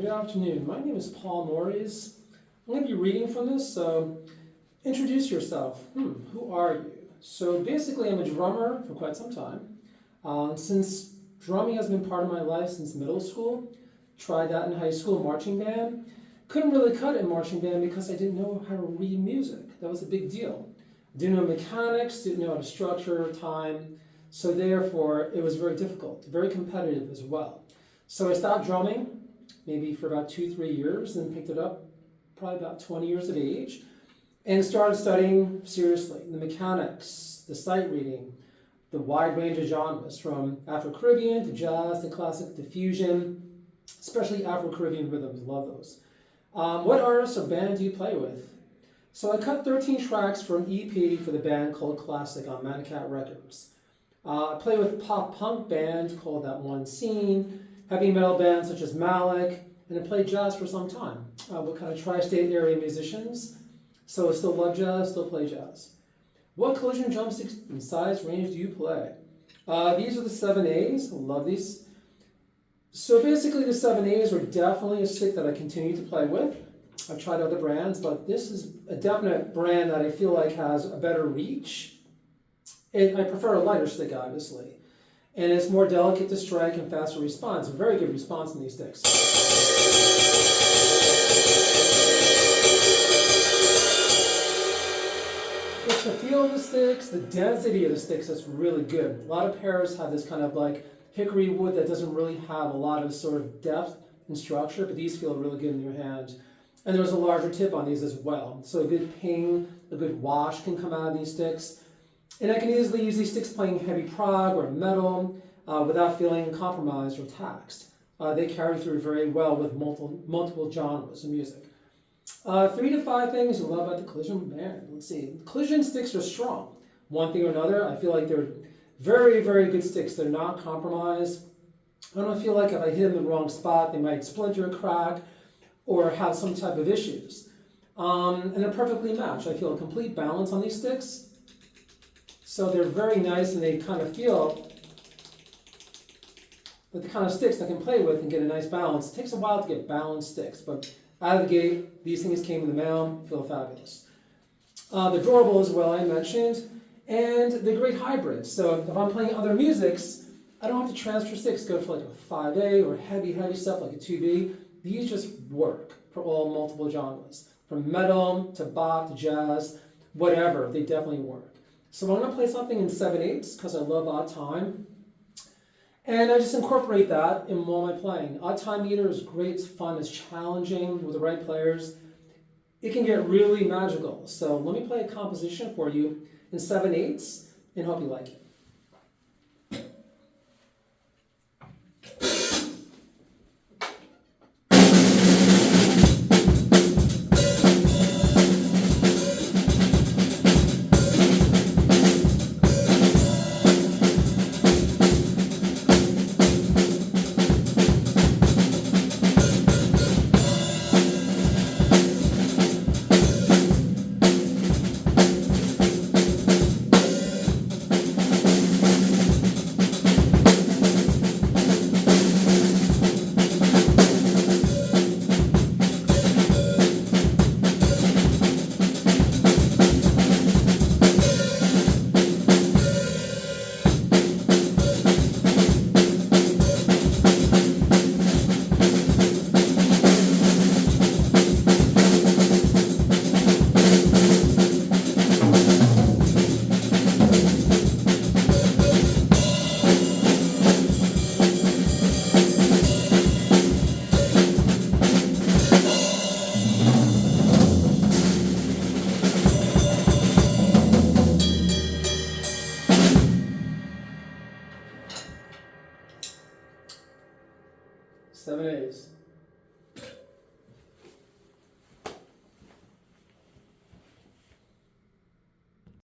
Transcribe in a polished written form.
Good afternoon. My name is Paul Norries. I'm going to be reading from this, so introduce yourself. Who are you? So basically, I'm a drummer for quite some time. Since drumming has been part of my life since middle school, tried that in high school, marching band. Couldn't really cut it in marching band because I didn't know how to read music. That was a big deal. Didn't know mechanics, didn't know how to structure time, so therefore it was very difficult, very competitive as well. So I stopped drumming, maybe for about 2-3 years, then picked it up probably about 20 years of age, and started studying seriously the mechanics, the sight reading, the wide range of genres, from Afro-Caribbean to jazz to classic to fusion, especially Afro-Caribbean rhythms, love those. What artists or band do you play with? So I cut 13 tracks for an EP for the band called Classic on Manicat Records. I play with a pop-punk band called That One Scene, heavy metal bands such as Malik, and I played jazz for some time. We're kind of tri-state area musicians, so I still love jazz, still play jazz. What Collision Drumsticks and size range do you play? These are the 7As, I love these. So basically the 7As are definitely a stick that I continue to play with. I've tried other brands, but this is a definite brand that I feel like has a better reach. I prefer a lighter stick, obviously. And it's more delicate to strike and faster response. A very good response in these sticks. It's the feel of the sticks, the density of the sticks that's really good. A lot of pairs have this kind of like hickory wood that doesn't really have a lot of sort of depth and structure, but these feel really good in your hand. And there's a larger tip on these as well. So a good ping, a good wash can come out of these sticks. And I can easily use these sticks playing heavy prog or metal without feeling compromised or taxed. They carry through very well with multiple genres of music. 3 to 5 things you love about the Collision band. Let's see. Collision sticks are strong. One thing or another, I feel like they're very, very good sticks. They're not compromised. I don't feel like if I hit them in the wrong spot, they might splinter, crack, or have some type of issues. And they're perfectly matched. I feel a complete balance on these sticks. So they're very nice, and they kind of feel like the kind of sticks I can play with and get a nice balance. It takes a while to get balanced sticks, but out of the gate, these things came in the mail, feel fabulous. They're durable as well, I mentioned, and they're great hybrids. So if I'm playing other musics, I don't have to transfer sticks, go for like a 5A or heavy stuff like a 2B. These just work for all multiple genres, from metal to bop to jazz, whatever, they definitely work. So I'm going to play something in 7/8 because I love odd time. And I just incorporate that in all my playing. Odd time meter is great, it's fun, it's challenging with the right players. It can get really magical. So let me play a composition for you in 7/8 and hope you like it. Seven A's.